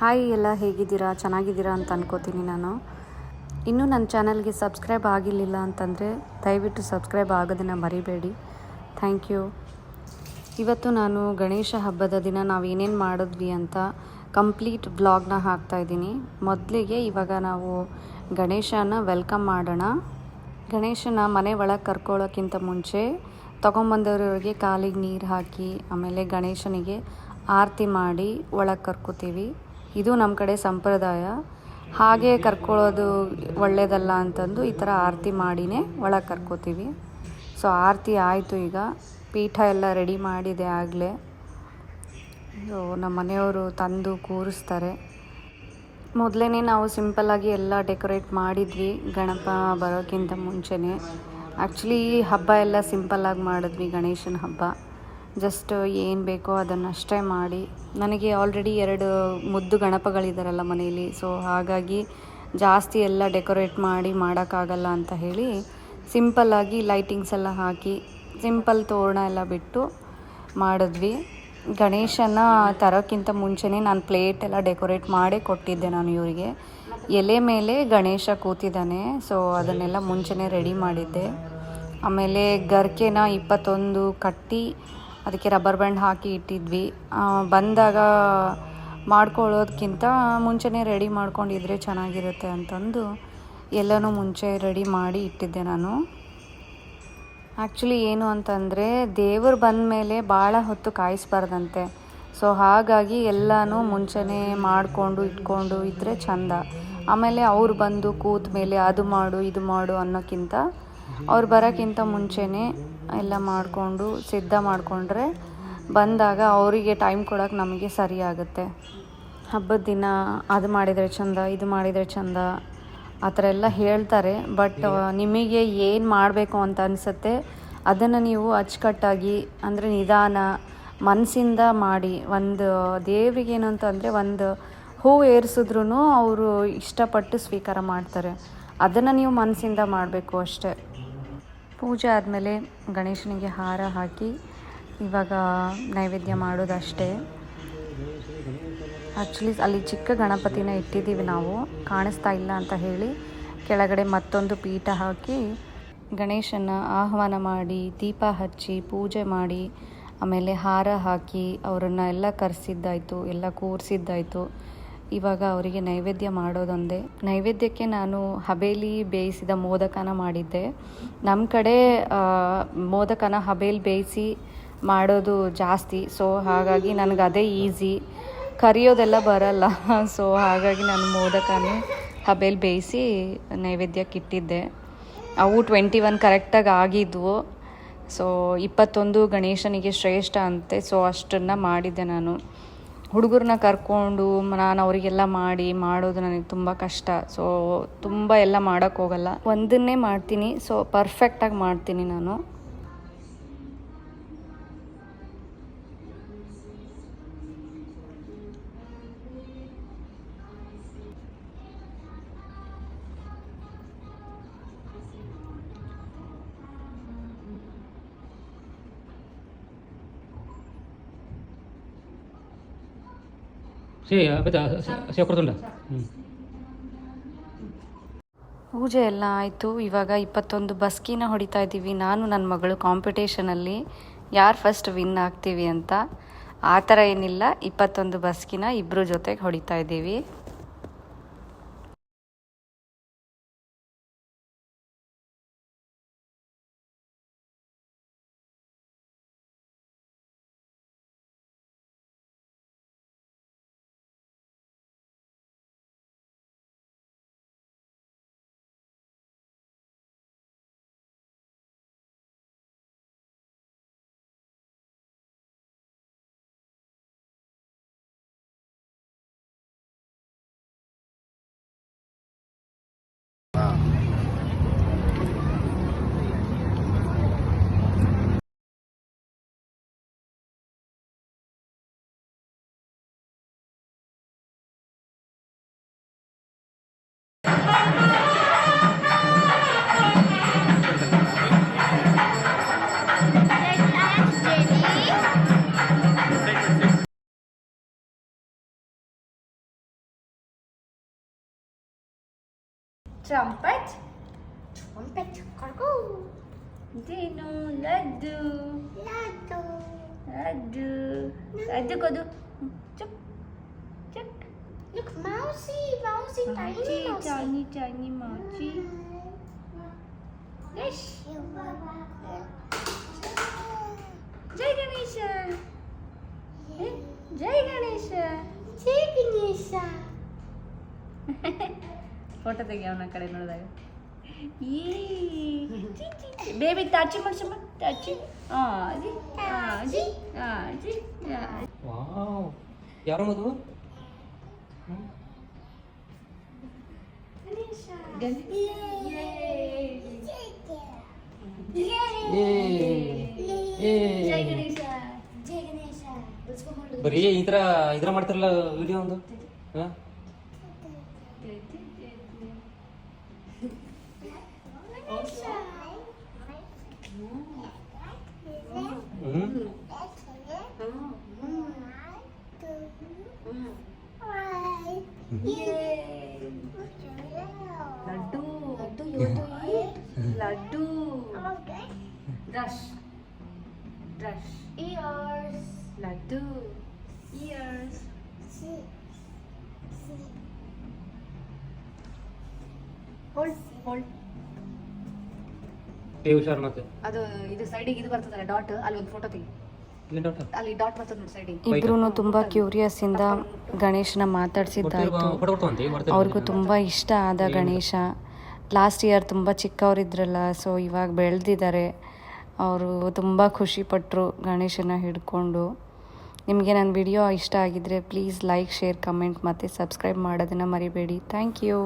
Hi ಎಲ್ಲ ಹೇಗಿದ್ದೀರಾ, ಚೆನ್ನಾಗಿದ್ದೀರಾ ಅಂತ ಅನ್ಕೋತೀನಿ. ನಾನು ಇನ್ನೂ ನನ್ನ ಚಾನಲ್ಗೆ ಸಬ್ಸ್ಕ್ರೈಬ್ ಆಗಿರಲಿಲ್ಲ ಅಂತಂದರೆ ದಯವಿಟ್ಟು ಸಬ್ಸ್ಕ್ರೈಬ್ ಆಗೋದನ್ನು ಮರಿಬೇಡಿ. Thank you. ಇವತ್ತು ನಾನು ಗಣೇಶ ಹಬ್ಬದ ದಿನ ನಾವು ಏನೇನು ಮಾಡಿದ್ವಿ ಅಂತ ಕಂಪ್ಲೀಟ್ ವ್ಲಾಗ್ನ ಹಾಕ್ತಾಯಿದ್ದೀನಿ. ಮೊದಲಿಗೆ ಇವಾಗ ನಾವು ಗಣೇಶನ ವೆಲ್ಕಮ್ ಮಾಡೋಣ. ಗಣೇಶನ ಮನೆ ಒಳಗೆ ಕರ್ಕೊಳ್ಳೋಕ್ಕಿಂತ ಮುಂಚೆ ತೊಗೊಂಬಂದವ್ರಿಗೆ ಕಾಲಿಗೆ ನೀರು ಹಾಕಿ ಆಮೇಲೆ ಗಣೇಶನಿಗೆ ಆರತಿ ಮಾಡಿ ಒಳಗೆ ಕರ್ಕೋತೀವಿ. ಇದು ನಮ್ಮ ಕಡೆ ಸಂಪ್ರದಾಯ. ಹಾಗೆ ಕರ್ಕೊಳ್ಳೋದು ಒಳ್ಳೆಯದಲ್ಲ ಅಂತಂದು ಈ ಥರ ಆರತಿ ಮಾಡಿನೇ ಒಳಗೆ ಕರ್ಕೋತೀವಿ. ಸೊ ಆರತಿ ಆಯಿತು. ಈಗ ಪೀಠ ಎಲ್ಲ ರೆಡಿ ಮಾಡಿದೆ ಆಗಲೇ. ಸೊ ನಮ್ಮ ಮನೆಯವರು ತಂದು ಕೂರಿಸ್ತಾರೆ. ಮೊದಲೇ ನಾವು ಸಿಂಪಲ್ಲಾಗಿ ಎಲ್ಲ ಡೆಕೋರೇಟ್ ಮಾಡಿದ್ವಿ ಗಣಪ ಬರೋಕ್ಕಿಂತ ಮುಂಚೆನೇ. ಆ್ಯಕ್ಚುಲಿ ಈ ಹಬ್ಬ ಎಲ್ಲ ಸಿಂಪಲ್ಲಾಗಿ ಮಾಡಿದ್ವಿ. ಗಣೇಶನ ಹಬ್ಬ ಜಸ್ಟ್ ಏನು ಬೇಕೋ ಅದನ್ನಷ್ಟೇ ಮಾಡಿ, ನನಗೆ ಆಲ್ರೆಡಿ 2 ಮುದ್ದು ಗಣಪಗಳಿದ್ದಾರಲ್ಲ ಮನೇಲಿ. ಸೊ ಹಾಗಾಗಿ ಜಾಸ್ತಿ ಎಲ್ಲ ಡೆಕೋರೇಟ್ ಮಾಡಿ ಮಾಡೋಕ್ಕಾಗಲ್ಲ ಅಂತ ಹೇಳಿ ಸಿಂಪಲ್ಲಾಗಿ ಲೈಟಿಂಗ್ಸ್ ಎಲ್ಲ ಹಾಕಿ ಸಿಂಪಲ್ ತೋರಣ ಎಲ್ಲ ಬಿಟ್ಟು ಮಾಡಿದ್ವಿ. ಗಣೇಶನ ತರೋಕ್ಕಿಂತ ಮುಂಚೆನೇ ನಾನು ಪ್ಲೇಟ್ ಎಲ್ಲ ಡೆಕೋರೇಟ್ ಮಾಡೇ ಕೊಟ್ಟಿದ್ದೆ ನಾನು ಇವರಿಗೆ. ಎಲೆ ಮೇಲೆ ಗಣೇಶ ಕೂತಿದ್ದಾನೆ. ಸೊ ಅದನ್ನೆಲ್ಲ ಮುಂಚೆನೇ ರೆಡಿ ಮಾಡಿದ್ದೆ. ಆಮೇಲೆ ಗರ್ಕೆನ 21 ಕಟ್ಟಿ ಅದಕ್ಕೆ ರಬ್ಬರ್ ಬ್ಯಾಂಡ್ ಹಾಕಿ ಇಟ್ಟಿದ್ವಿ. ಬಂದಾಗ ಮಾಡ್ಕೊಳ್ಳೋದಕ್ಕಿಂತ ಮುಂಚೆನೇ ರೆಡಿ ಮಾಡ್ಕೊಂಡಿದ್ರೆ ಚೆನ್ನಾಗಿರುತ್ತೆ ಅಂತಂದು ಎಲ್ಲನೂ ಮುಂಚೆ ರೆಡಿ ಮಾಡಿ ಇಟ್ಟಿದ್ದೆ ನಾನು. ಆ್ಯಕ್ಚುಲಿ ಏನು ಅಂತಂದರೆ ದೇವರು ಬಂದ ಮೇಲೆ ಭಾಳ ಹೊತ್ತು ಕಾಯಿಸ್ಬಾರ್ದಂತೆ. ಸೊ ಹಾಗಾಗಿ ಎಲ್ಲನೂ ಮುಂಚೆನೇ ಮಾಡಿಕೊಂಡು ಇಟ್ಕೊಂಡು ಇದ್ದರೆ ಚೆಂದ. ಆಮೇಲೆ ಅವ್ರು ಬಂದು ಕೂತ ಮೇಲೆ ಅದು ಮಾಡು ಇದು ಮಾಡು ಅನ್ನೋಕ್ಕಿಂತ ಅವ್ರು ಬರೋಕ್ಕಿಂತ ಮುಂಚೆನೇ ಎಲ್ಲ ಮಾಡಿಕೊಂಡು ಸಿದ್ಧ ಮಾಡಿಕೊಂಡ್ರೆ ಬಂದಾಗ ಅವರಿಗೆ ಟೈಮ್ ಕೊಡೋಕೆ ನಮಗೆ ಸರಿ ಆಗುತ್ತೆ. ಹಬ್ಬದ ದಿನ ಅದು ಮಾಡಿದರೆ ಚೆಂದ, ಇದು ಮಾಡಿದರೆ ಚೆಂದ ಆ ಥರ ಎಲ್ಲ ಹೇಳ್ತಾರೆ. ಬಟ್ ನಿಮಗೆ ಏನು ಮಾಡಬೇಕು ಅಂತ ಅನಿಸುತ್ತೆ ಅದನ್ನು ನೀವು ಅಚ್ಚುಕಟ್ಟಾಗಿ ಅಂದರೆ ನಿಧಾನ ಮನಸ್ಸಿಂದ ಮಾಡಿ. ಒಂದು ದೇವರಿಗೇನು ಅಂತಂದರೆ ಒಂದು ಹೂವು ಏರಿಸಿದ್ರೂ ಅವರು ಇಷ್ಟಪಟ್ಟು ಸ್ವೀಕಾರ ಮಾಡ್ತಾರೆ. ಅದನ್ನು ನೀವು ಮನಸ್ಸಿಂದ ಮಾಡಬೇಕು ಅಷ್ಟೇ. ಪೂಜೆ ಆದಮೇಲೆ ಗಣೇಶನಿಗೆ ಹಾರ ಹಾಕಿ ಇವಾಗ ನೈವೇದ್ಯ ಮಾಡೋದಷ್ಟೇ. ಆ್ಯಕ್ಚುಲಿ ಅಲ್ಲಿ ಚಿಕ್ಕ ಗಣಪತಿನ ಇಟ್ಟಿದ್ದೀವಿ ನಾವು, ಕಾಣಿಸ್ತಾ ಇಲ್ಲ ಅಂತ ಹೇಳಿ ಕೆಳಗಡೆ ಮತ್ತೊಂದು ಪೀಠ ಹಾಕಿ ಗಣೇಶನ ಆಹ್ವಾನ ಮಾಡಿ ದೀಪ ಹಚ್ಚಿ ಪೂಜೆ ಮಾಡಿ ಆಮೇಲೆ ಹಾರ ಹಾಕಿ ಅವರನ್ನು ಎಲ್ಲ ಕರೆಸಿದ್ದಾಯಿತು, ಎಲ್ಲ ಕೂರಿಸಿದ್ದಾಯಿತು. ಇವಾಗ ಅವರಿಗೆ ನೈವೇದ್ಯ ಮಾಡೋದೊಂದೇ. ನೈವೇದ್ಯಕ್ಕೆ ನಾನು ಹಬೇಲಿ ಬೇಯಿಸಿದ ಮೋದಕನ ಮಾಡಿದ್ದೆ. ನಮ್ಮ ಕಡೆ ಮೋದಕನ ಹಬೇಲಿ ಬೇಯಿಸಿ ಮಾಡೋದು ಜಾಸ್ತಿ. ಸೊ ಹಾಗಾಗಿ ನನಗೆ ಅದೇ ಈಸಿ, ಕರಿಯೋದೆಲ್ಲ ಬರಲ್ಲ. ಸೊ ಹಾಗಾಗಿ ನಾನು ಮೋದಕನೇ ಹಬೇಲಿ ಬೇಯಿಸಿ ನೈವೇದ್ಯಕ್ಕೆ ಇಟ್ಟಿದ್ದೆ. ಅವು 21 ಕರೆಕ್ಟಾಗಿ ಆಗಿದ್ವು. ಸೊ 21 ಗಣೇಶನಿಗೆ ಶ್ರೇಷ್ಠ ಅಂತೆ. ಸೊ ಅಷ್ಟನ್ನು ಮಾಡಿದ್ದೆ ನಾನು. ಹುಡುಗರನ್ನ ಕರ್ಕೊಂಡು ನಾನು ಅವರಿಗೆಲ್ಲ ಮಾಡೋದು ನನಗೆ ತುಂಬ ಕಷ್ಟ. ಸೊ ತುಂಬ ಎಲ್ಲ ಮಾಡೋಕ್ಕೋಗಲ್ಲ, ಒಂದನ್ನೇ ಮಾಡ್ತೀನಿ. ಸೊ ಪರ್ಫೆಕ್ಟಾಗಿ ಮಾಡ್ತೀನಿ ನಾನು. ಪೂಜೆ ಎಲ್ಲ ಆಯಿತು. ಇವಾಗ 21 ಬಸ್ಕಿನ ಹೊಡಿತಾ ಇದ್ದೀವಿ ನಾನು ನನ್ನ ಮಗಳು ಕಾಂಪಿಟೇಷನಲ್ಲಿ, ಯಾರು ಫಸ್ಟ್ ವಿನ್ ಆಗ್ತೀವಿ ಅಂತ. ಆ ಥರ ಏನಿಲ್ಲ, 21 ಬಸ್ಕಿನ ಇಬ್ಬರು ಜೊತೆಗೆ ಹೊಡಿತಾ ಇದ್ದೀವಿ. ಟ್ರಂಪೆಟ್ ಇದೇನು ಲಡ್ಡು ಲಡ್ಡು ಕೊದು ಚುಪ್ ಚುಪ್ Look, Mousy, tiny mousy. Yes. Jai Ganesha. Jai Ganesha. Photo ತೆಗಿ ಅವನ ಕಡೆ ನೋಡಿದಾಗ ಬೇಬಿ ತಾಚಿ ಮಾಡ್ಸಮ್ಮ ತಾಚಿ ಅಜ್ಜಿ ಅಜ್ಜಿ ಅಜ್ಜಿ ವಾವ್ ಯಾರೋ ಮದು ಬರೀ ಈ ತರ ಮಾಡ್ತಾರಲ್ಲ ವಿಡಿಯೋ ಒಂದು laddu brush Ears. Laddu years hold ಹುಷಾರ್ ಮತ್ತೆ ಅದು ಇದು ಸೈಡಿಗೆ ಇದು ಬರ್ತದಲ್ಲ ಡಾಟ್ ಅಲ್ಲಿ ಒಂದು ಫೋಟೋ ತೆಗಿ ಅಲ್ಲಿ ಡಾಟ್ ಬರ್ತದೆ ನೋಡಿ ಸೈಡಿಗೆ ಇಬ್ರು ತುಂಬ ಕ್ಯೂರಿಯಸ್ ಇಂದ ಗಣೇಶನ ಮಾತಾಡ್ಸಿದ್ದಾಯ್ತು. ಅವ್ರಿಗೂ ತುಂಬ ಇಷ್ಟ ಆದ ಗಣೇಶ. ಲಾಸ್ಟ್ ಇಯರ್ ತುಂಬ ಚಿಕ್ಕವರಿದ್ರಲ್ಲ, ಸೊ ಇವಾಗ ಬೆಳೆದಿದ್ದಾರೆ. ಅವರು ತುಂಬ ಖುಷಿಪಟ್ಟರು ಗಣೇಶನ ಹಿಡ್ಕೊಂಡು. ನಿಮಗೆ ನನ್ನ ವಿಡಿಯೋ ಇಷ್ಟ ಆಗಿದ್ದರೆ ಪ್ಲೀಸ್ ಲೈಕ್, ಶೇರ್, ಕಮೆಂಟ್ ಮತ್ತು ಸಬ್ಸ್ಕ್ರೈಬ್ ಮಾಡೋದನ್ನು ಮರಿಬೇಡಿ. Thank you.